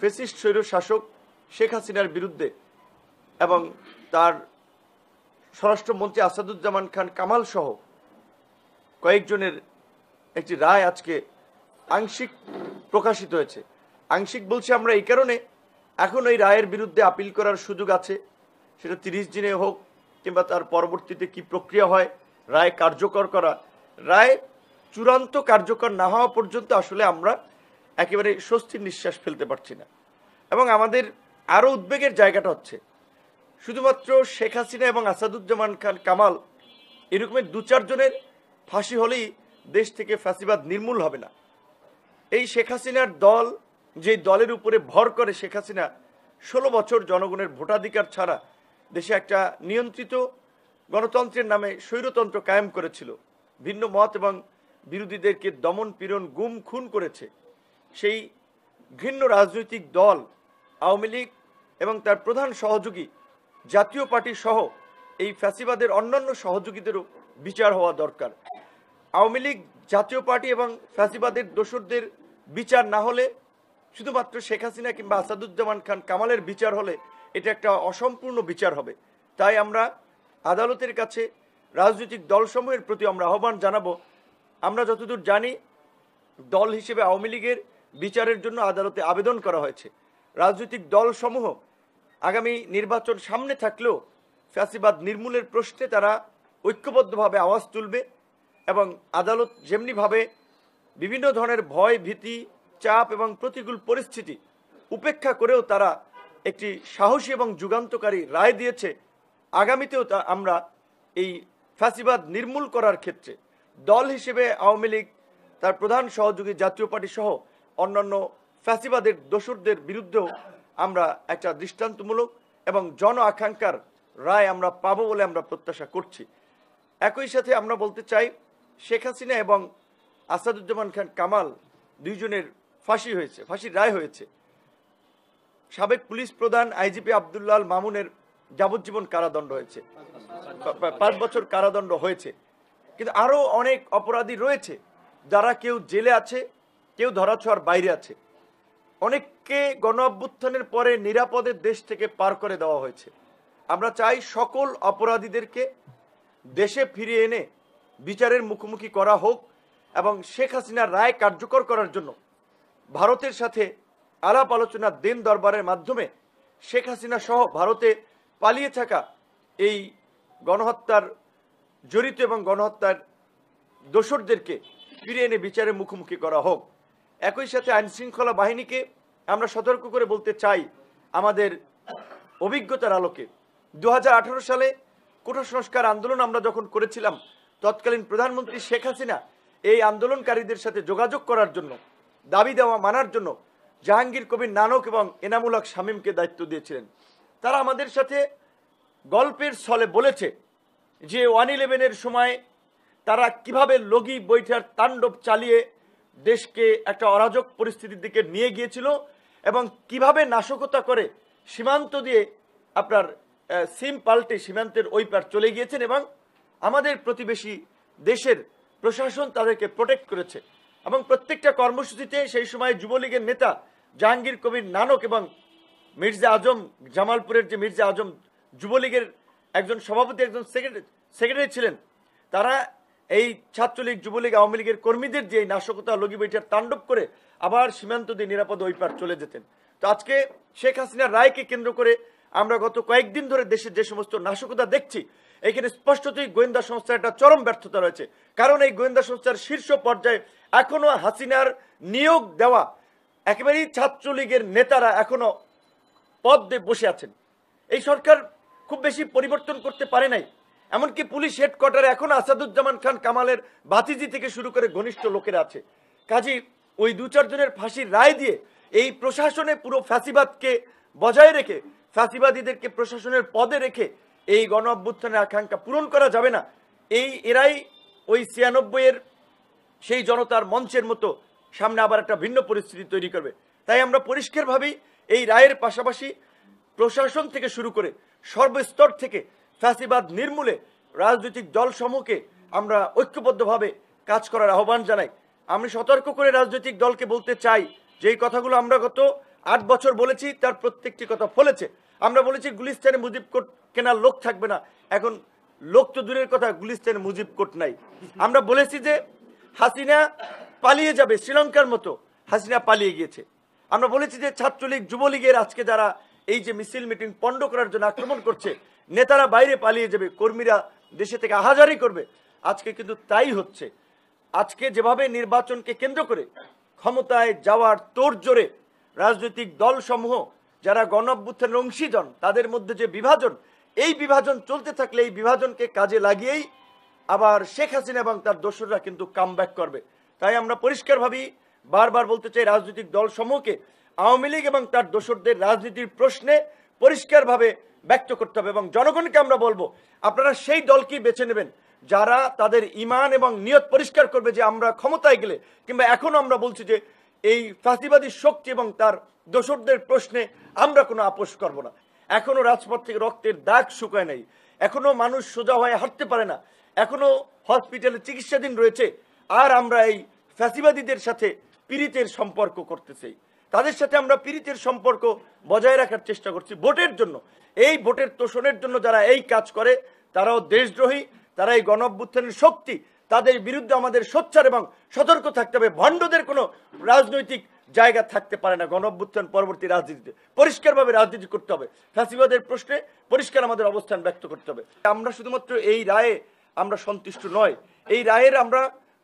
Fascist স্বৈরশাসক Sheikh হাসিনার বিরুদ্ধে এবং তার স্বরাষ্ট্রমন্ত্রী আসাদুজ্জামান খান কামাল সহ কয়েকজনের একটি রায় আজকে আংশিক প্রকাশিত হয়েছে। আংশিক বলছি আমরা এই কারণে, এখন এই রায়ের বিরুদ্ধে আপিল করার সুযোগ আছে, সেটা 30 দিনে হোক কিংবা তার পরবর্তীতে কি প্রক্রিয়া হয় রায় কার্যকর করা। রায় চূড়ান্ত কার্যকর না হওয়া পর্যন্ত আসলে আমরা একেবারে স্বস্তির নিঃশ্বাস ফেলতে পারছি না। এবং আমাদের আরও উদ্বেগের জায়গাটা হচ্ছে, শুধুমাত্র শেখ হাসিনা এবং আসাদুজ্জামান খান কামাল এরকমের 2-4 জনের ফাঁসি হলেই দেশ থেকে ফ্যাসিবাদ নির্মূল হবে না। এই শেখ হাসিনার দল, যে দলের উপরে ভর করে শেখ হাসিনা 16 বছর জনগণের ভোটাধিকার ছাড়া দেশে একটা নিয়ন্ত্রিত গণতন্ত্রের নামে স্বৈরতন্ত্র কায়েম করেছিল, ভিন্ন মত এবং বিরোধীদেরকে দমন পীড়ন গুম খুন করেছে, সেই ঘৃণ্য রাজনৈতিক দল আওয়ামী লীগ এবং তার প্রধান সহযোগী জাতীয় পার্টি সহ এই ফ্যাসিবাদের অন্যান্য সহযোগীদেরও বিচার হওয়া দরকার। আওয়ামী লীগ, জাতীয় পার্টি এবং ফ্যাসিবাদের দোসরদের বিচার না হলে, শুধুমাত্র শেখ হাসিনা কিংবা আসাদুজ্জামান খান কামালের বিচার হলে এটা একটা অসম্পূর্ণ বিচার হবে। তাই আমরা আদালতের কাছে রাজনৈতিক দলসমূহের প্রতি আমরা আহ্বান জানাবো। আমরা যতদূর জানি, দল হিসেবে আওয়ামী লীগের বিচারের জন্য আদালতে আবেদন করা হয়েছে। রাজনৈতিক দলসমূহ আগামী নির্বাচন সামনে থাকলেও ফ্যাসিবাদ নির্মূলের প্রশ্নে তারা ঐক্যবদ্ধভাবে আওয়াজ তুলবে এবং আদালত যেমনিভাবে বিভিন্ন ধরনের ভয়, ভীতি, চাপ এবং প্রতিকূল পরিস্থিতি উপেক্ষা করেও তারা একটি সাহসী এবং যুগান্তকারী রায় দিয়েছে, আগামীতেও আমরা এই ফ্যাসিবাদ নির্মূল করার ক্ষেত্রে দল হিসেবে আওয়ামী লীগ, তার প্রধান সহযোগী জাতীয় পার্টি সহ অন্যান্য ফ্যাসিবাদের দোসরদের বিরুদ্ধেও আমরা একটা দৃষ্টান্তমূলক এবং জন আকাঙ্ক্ষার রায় আমরা পাবো বলে আমরা প্রত্যাশা করছি। একই সাথে আমরা বলতে চাই, শেখ হাসিনা এবং আসাদুজ্জামান খান কামাল দুইজনের ফাঁসির রায় হয়েছে। সাবেক পুলিশ প্রধান আইজিপি আব্দুল্লাহ আল মামুনের যাবজ্জীবন কারাদণ্ড হয়েছে, 5 বছর কারাদণ্ড হয়েছে। কিন্তু আরও অনেক অপরাধী রয়েছে যারা কেউ জেলে আছে, কেউ ধরাছোঁয়ার বাইরে আছে। অনেককে গণ অভ্যুত্থানের পরে নিরাপদে দেশ থেকে পার করে দেওয়া হয়েছে। আমরা চাই সকল অপরাধীদেরকে দেশে ফিরিয়ে এনে বিচারের মুখোমুখি করা হোক এবং শেখ হাসিনার রায় কার্যকর করার জন্য ভারতের সাথে আলাপ আলোচনা দিন দরবারের মাধ্যমে শেখ হাসিনা সহ ভারতে পালিয়ে থাকা এই গণহত্যার জড়িত এবং গণহত্যার দোসরদেরকে ফিরিয়ে এনে বিচারের মুখোমুখি করা হোক। একই সাথে আইনশৃঙ্খলা বাহিনীকে আমরা সতর্ক করে বলতে চাই, আমাদের অভিজ্ঞতার আলোকে 2018 সালে কোটা সংস্কার আন্দোলন আমরা যখন করেছিলাম, তৎকালীন প্রধানমন্ত্রী শেখ হাসিনা এই আন্দোলনকারীদের সাথে যোগাযোগ করার জন্য, দাবি দেওয়া মানার জন্য জাহাঙ্গীর কবির নানক এবং এনামুল হক শামীমকে দায়িত্ব দিয়েছিলেন। তারা আমাদের সাথে গল্পের ছলে বলেছে যে 1/11-এর সময় তারা কিভাবে লগি বৈঠার তাণ্ডব চালিয়ে দেশকে একটা অরাজক পরিস্থিতির দিকে নিয়ে গিয়েছিল এবং কিভাবে নাশকতা করে সীমান্ত দিয়ে আপনার সিম পাল্টে সীমান্তের ওই পার চলে গিয়েছেন এবং আমাদের প্রতিবেশী দেশের প্রশাসন তাদেরকে প্রোটেক্ট করেছে। এবং প্রত্যেকটা কর্মসূচিতে সেই সময় যুবলীগের নেতা জাহাঙ্গীর কবির নানক এবং মির্জা আজম, জামালপুরের যে মির্জা আজম যুবলীগের একজন সভাপতি, একজন সেক্রেটারি ছিলেন, তারা এই ছাত্রলীগ, যুবলীগ, আওয়ামী লীগের কর্মীদের যে নাশকতা, লগি বৈঠার তাণ্ডব করে আবার সীমান্ত দিয়ে নিরাপদ ওই পার চলে যেতেন। তো আজকে শেখ হাসিনার রায়কে কেন্দ্র করে আমরা গত কয়েকদিন ধরে দেশের যে সমস্ত নাশকতা দেখছি, এখানে স্পষ্টতই গোয়েন্দা সংস্থার একটা চরম ব্যর্থতা রয়েছে। কারণ এই গোয়েন্দা সংস্থার শীর্ষ পর্যায়ে এখনো হাসিনার নিয়োগ দেওয়া একেবারেই ছাত্রলীগের নেতারা এখনো পদে বসে আছেন। এই সরকার খুব বেশি পরিবর্তন করতে পারে নাই। এমনকি পুলিশ হেডকোয়ার্টারে এখনো আসাদুজ্জামান খান কামালের ভাতিজি থেকে শুরু করে ঘনিষ্ঠ লোকেরা আছে। কাজেই ওই 2-4 জনের ফাঁসির রায় দিয়ে এই প্রশাসনে পুরো ফ্যাসিবাদকে বজায় রেখে, ফ্যাসিবাদীদেরকে প্রশাসনের পদে রেখে এই গণ অভ্যুত্থানের আকাঙ্ক্ষা পূরণ করা যাবে না। এরাই ওই 96-এর সেই জনতার মঞ্চের মতো সামনে আবার একটা ভিন্ন পরিস্থিতি তৈরি করবে। তাই আমরা পরিষ্কারভাবেই এই রায়ের পাশাপাশি প্রশাসন থেকে শুরু করে সর্বস্তর থেকে ফ্যাসিবাদ নির্মূলে রাজনৈতিক দলসমূহকে আমরা ঐক্যবদ্ধভাবে কাজ করার আহ্বান জানাই। আমি সতর্ক করে রাজনৈতিক দলকে বলতে চাই যে এই কথাগুলো আমরা গত 8 বছর বলেছি, তার প্রত্যেকটি কথা ফলেছে। আমরা বলেছি গুলিস্তানে মুজিব কোর্ট কেনার লোক থাকবে না, এখন লোক তো দূরের কথা, গুলিস্তানে মুজিব কোর্ট নাই। আমরা বলেছি যে হাসিনা পালিয়ে যাবে, শ্রীলঙ্কার মতো হাসিনা পালিয়ে গিয়েছে। আমরা বলেছি যে ছাত্রলীগ যুবলীগের আজকে যারা এই যে মিছিল মিটিং পণ্ড করার জন্য আক্রমণ করছে, নেতারা বাইরে পালিয়ে যাবে, কর্মীরা দেশে থেকে আহাজারি করবে। আজকে কিন্তু তাই হচ্ছে। আজকে যেভাবে নির্বাচনকে কেন্দ্র করে ক্ষমতায় যাওয়ার তোড়জোড়ে রাজনৈতিক দলসমূহ যারা গণ অভ্যুত্থানের অংশীজন, তাদের মধ্যে যে বিভাজন, এই বিভাজন চলতে থাকলে এই বিভাজনকে কাজে লাগিয়েই আবার শেখ হাসিনা এবং তার দোসররা কিন্তু কামব্যাক করবে। তাই আমরা পরিষ্কারভাবেই বারবার বলতে চাই, রাজনৈতিক দলসমূহকে আওয়ামী লীগ এবং তার দোসরদের রাজনীতির প্রশ্নে পরিষ্কারভাবে ব্যক্ত করতে হবে। এবং জনগণকে আমরা বলবো, আপনারা সেই দলকেই বেছে নেবেন যারা তাদের ঈমান এবং নিয়ত পরিষ্কার করবে যে আমরা ক্ষমতায় গেলে, কিংবা এখনো আমরা বলছি যে এই ফাঁসিবাদী শক্তি এবং তার দোসরদের প্রশ্নে আমরা কোনো আপোষ করব না। এখনো রাজপথ থেকে রক্তের দাগ শুকায় নাই, এখনো মানুষ সোজা হয়ে হাঁটতে পারে না, এখনো হসপিটালে চিকিৎসাধীন রয়েছে। আর আমরা এই ফ্যাসিবাদীদের সাথে পীড়িতের সম্পর্ক করতে চাই, তাদের সাথে আমরা পীড়িতের সম্পর্ক বজায় রাখার চেষ্টা করছি ভোটের জন্য। এই ভোটের তোষণের জন্য যারা এই কাজ করে তারাও দেশদ্রোহী, তারা এই গণ অভ্যুত্থানের শক্তি, তাদের বিরুদ্ধে আমাদের সোচ্চার এবং সতর্ক থাকতে হবে। ভণ্ডদের কোনো রাজনৈতিক জায়গা থাকতে পারে না গণ অভ্যুত্থান পরবর্তী রাজনীতিতে। পরিষ্কারভাবে রাজনীতি করতে হবে, ফ্যাসিবাদের প্রশ্নে পরিষ্কার আমাদের অবস্থান ব্যক্ত করতে হবে। আমরা শুধুমাত্র এই রায়ে আমরা সন্তুষ্ট নয়, এই রায়ের আমরা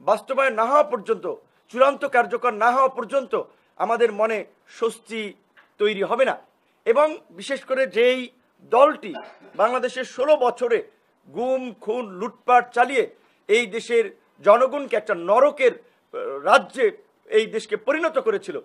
বাস্তবায়ন না হওয়া পর্যন্ত, চূড়ান্ত কার্যকর না হওয়া পর্যন্ত আমাদের মনে স্বস্তি তৈরি হবে না। এবং বিশেষ করে যেই দলটি বাংলাদেশের 16 বছরে গুম খুন লুটপাট চালিয়ে এই দেশের জনগণকে একটা নরকের রাজ্যে এই দেশকে পরিণত করেছিল,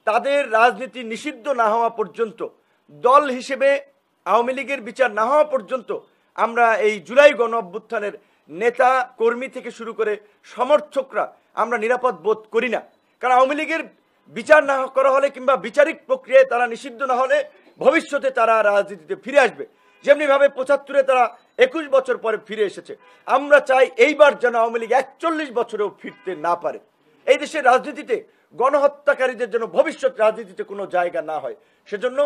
তাদের রাজনীতি নিষিদ্ধ না হওয়া পর্যন্ত, দল হিসেবে আওয়ামী লীগের বিচার না হওয়া পর্যন্ত আমরা এই জুলাই গণ অভ্যুত্থানের নেতা কর্মী থেকে শুরু করে সমর্থকরা আমরা নিরাপদ বোধ করি না। কারণ আওয়ামী লীগের বিচার না করা হলে কিংবা বিচারিক প্রক্রিয়ায় তারা নিষিদ্ধ না হলে ভবিষ্যতে তারা রাজনীতিতে ফিরে আসবে, যেমনিভাবে 75-এ তারা 21 বছর পরে ফিরে এসেছে। আমরা চাই এইবার যেন আওয়ামী লীগ 41 বছরেও ফিরতে না পারে। এই দেশের রাজনীতিতে গণহত্যাকারীদের জন্য ভবিষ্যৎ রাজনীতিতে কোনো জায়গা না হয়। সেজন্য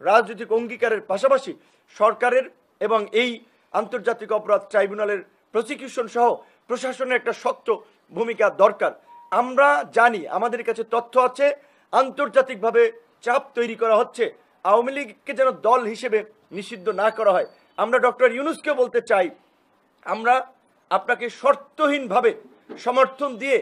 রাজনৈতিক অঙ্গীকারের পাশাপাশি সরকারের এবং এই আন্তর্জাতিক অপরাধ ট্রাইব্যুনালের প্রসিকিউশন সহ প্রশাসনের একটা শক্ত ভূমিকা দরকার। আমরা জানি, আমাদের কাছে তথ্য আছে, আন্তর্জাতিকভাবে চাপ তৈরি করা হচ্ছে আওয়ামী লীগকে যেন দল হিসেবে নিষিদ্ধ না করা হয়। আমরা ডক্টর ইউনূসকে বলতে চাই, আমরা আপনাকে শর্তহীনভাবে সমর্থন দিয়ে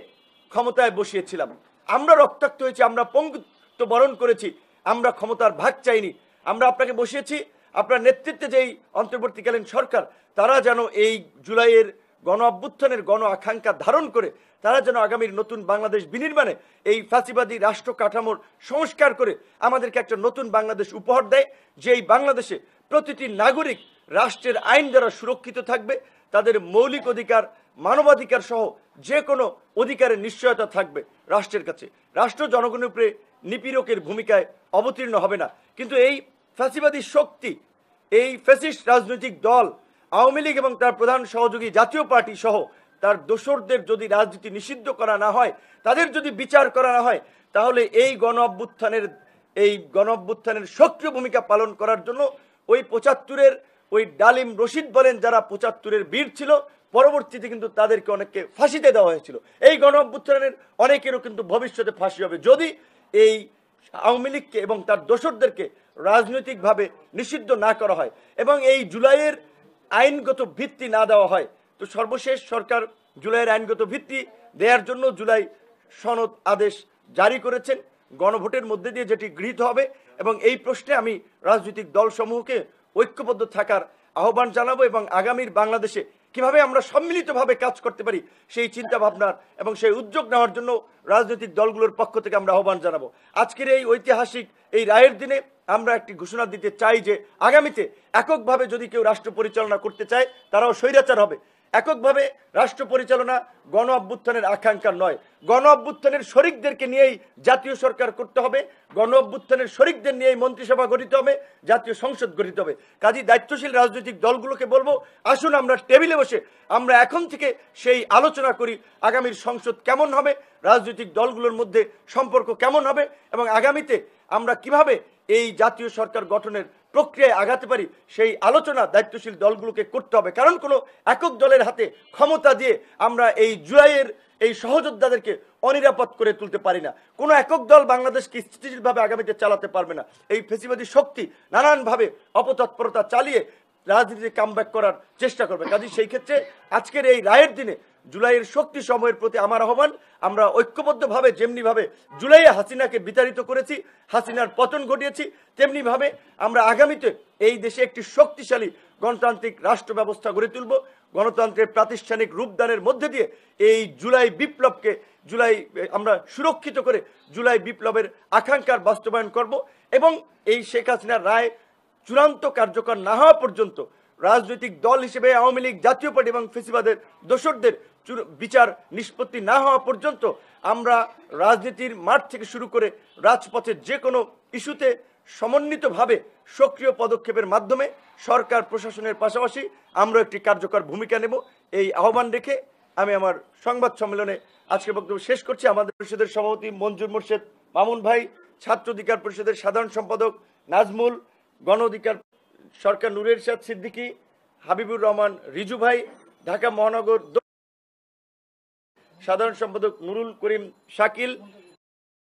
ক্ষমতায় বসিয়েছিলাম, আমরা রক্তাক্ত হয়েছি, আমরা পঙ্গুত্ব বরণ করেছি, আমরা ক্ষমতার ভাগ চাইনি। আমরা আপনাকে বসিয়েছি, আপনার নেতৃত্বে যেই অন্তর্বর্তীকালীন সরকার, তারা যেন এই জুলাইয়ের গণ অভ্যুত্থানের গণ আকাঙ্ক্ষা ধারণ করে তারা যেন আগামীর নতুন বাংলাদেশ বিনির্মাণে এই ফাঁসিবাদী রাষ্ট্র কাঠামোর সংস্কার করে আমাদেরকে একটা নতুন বাংলাদেশ উপহার দেয়, যেই বাংলাদেশে প্রতিটি নাগরিক রাষ্ট্রের আইন দ্বারা সুরক্ষিত থাকবে, তাদের মৌলিক অধিকার, মানবাধিকার সহ যে কোনো অধিকারের নিশ্চয়তা থাকবে রাষ্ট্রের কাছে। রাষ্ট্র জনগণের উপরে নিপীড়কের ভূমিকায় অবতীর্ণ হবে না। কিন্তু এই ফ্যাসিবাদী শক্তি, এই ফ্যাসিস্ট রাজনৈতিক দল আওয়ামী লীগ এবং তার প্রধান সহযোগী জাতীয় পার্টি সহ তার দোসরদের যদি রাজনীতি নিষিদ্ধ করা না হয়, তাদের যদি বিচার করা না হয়, তাহলে এই গণ অভ্যুত্থানের সক্রিয় ভূমিকা পালন করার জন্য ওই 75-এর ওই ডালিম রশিদ বলেন, যারা 75-এর বীর ছিল, পরবর্তীতে কিন্তু তাদেরকে অনেককে ফাঁসিতে দেওয়া হয়েছিল। এই গণ অভ্যুত্থানের অনেকেরও কিন্তু ভবিষ্যতে ফাঁসি হবে যদি এই আওয়ামী লীগকে এবং তার দোসরদেরকে রাজনৈতিকভাবে নিষিদ্ধ না করা হয় এবং এই জুলাইয়ের আইনগত ভিত্তি না দেওয়া হয়। তো সর্বশেষ সরকার জুলাইয়ের আইনগত ভিত্তি দেওয়ার জন্য জুলাই সনদ আদেশ জারি করেছেন, গণভোটের মধ্যে দিয়ে যেটি গৃহীত হবে। এবং এই প্রশ্নে আমি রাজনৈতিক দলসমূহকে ঐক্যবদ্ধ থাকার আহ্বান জানাবো এবং আগামীর বাংলাদেশে কিভাবে আমরা সম্মিলিতভাবে কাজ করতে পারি সেই চিন্তা ভাবনার এবং সেই উদ্যোগ নেওয়ার জন্য রাজনৈতিক দলগুলোর পক্ষ থেকে আমরা আহ্বান জানাবো। আজকের এই ঐতিহাসিক এই রায়ের দিনে আমরা একটি ঘোষণা দিতে চাই যে আগামীতে এককভাবে যদি কেউ রাষ্ট্র পরিচালনা করতে চায়, তারাও স্বৈরাচার হবে। এককভাবে রাষ্ট্র পরিচালনা গণ অভ্যুত্থানের আকাঙ্ক্ষা নয়। গণ অভ্যুত্থানের শরিকদেরকে নিয়েই জাতীয় সরকার করতে হবে, গণ অভ্যুত্থানের শরিকদের নিয়েই মন্ত্রিসভা গঠিত হবে, জাতীয় সংসদ গঠিত হবে। কাজেই দায়িত্বশীল রাজনৈতিক দলগুলোকে বলবো, আসুন আমরা টেবিলে বসে আমরা এখন থেকে সেই আলোচনা করি আগামীর সংসদ কেমন হবে, রাজনৈতিক দলগুলোর মধ্যে সম্পর্ক কেমন হবে এবং আগামীতে আমরা কিভাবে এই জাতীয় সরকার গঠনের প্রক্রিয়ায় আগাতে পারি সেই আলোচনা দায়িত্বশীল দলগুলোকে করতে হবে। কারণ কোনো একক দলের হাতে ক্ষমতা দিয়ে আমরা এই জুলাইয়ের এই সহযোদ্ধাদেরকে অনিরাপদ করে তুলতে পারি না। কোনো একক দল বাংলাদেশকে স্থিতিশীলভাবে আগামীতে চালাতে পারবে না। এই ফেসিবাদী শক্তি নানানভাবে অপতৎপরতা চালিয়ে রাজনীতিতে কামব্যাক করার চেষ্টা করবে। কাজে সেই ক্ষেত্রে আজকের এই রায়ের দিনে জুলাইয়ের শক্তি সময়ের প্রতি আমার আহ্বান, আমরা ঐক্যবদ্ধভাবে যেমনিভাবে জুলাইয়ে হাসিনাকে বিতাড়িত করেছি, হাসিনার পতন ঘটিয়েছি, তেমনিভাবে আমরা আগামীতে এই দেশে একটি শক্তিশালী গণতান্ত্রিক রাষ্ট্র ব্যবস্থা গড়ে তুলব। গণতন্ত্রের প্রাতিষ্ঠানিক রূপদানের মধ্যে দিয়ে এই জুলাই বিপ্লবকে আমরা সুরক্ষিত করে জুলাই বিপ্লবের আকাঙ্ক্ষার বাস্তবায়ন করব এবং এই শেখ হাসিনার রায় চূড়ান্ত কার্যকর না হওয়া পর্যন্ত রাজনৈতিক দল হিসেবে আওয়ামী লীগ, জাতীয় পার্টি এবং ফেসিবাদের দোসরদের বিচার নিষ্পত্তি না হওয়া পর্যন্ত আমরা রাজনীতির মাঠ থেকে শুরু করে রাজপথের যে কোনো ইস্যুতে সমন্বিতভাবে সক্রিয় পদক্ষেপের মাধ্যমে সরকার প্রশাসনের পাশাপাশি আমরা একটি কার্যকর ভূমিকা নেব। এই আহ্বান রেখে আমি আমার সংবাদ সম্মেলনে আজকের বক্তব্য শেষ করছি। আমাদের পরিষদের সভাপতি মঞ্জুর মোর্শেদ মামুন ভাই, ছাত্র অধিকার পরিষদের সাধারণ সম্পাদক নাজমুল, গণ অধিকার সরকার নূরের শাহ সিদ্দিকী, হাবিবুর রহমান রিজু ভাই, ঢাকা মহানগর সাধারণ সম্পাদক নুরুল করিম শাকিল,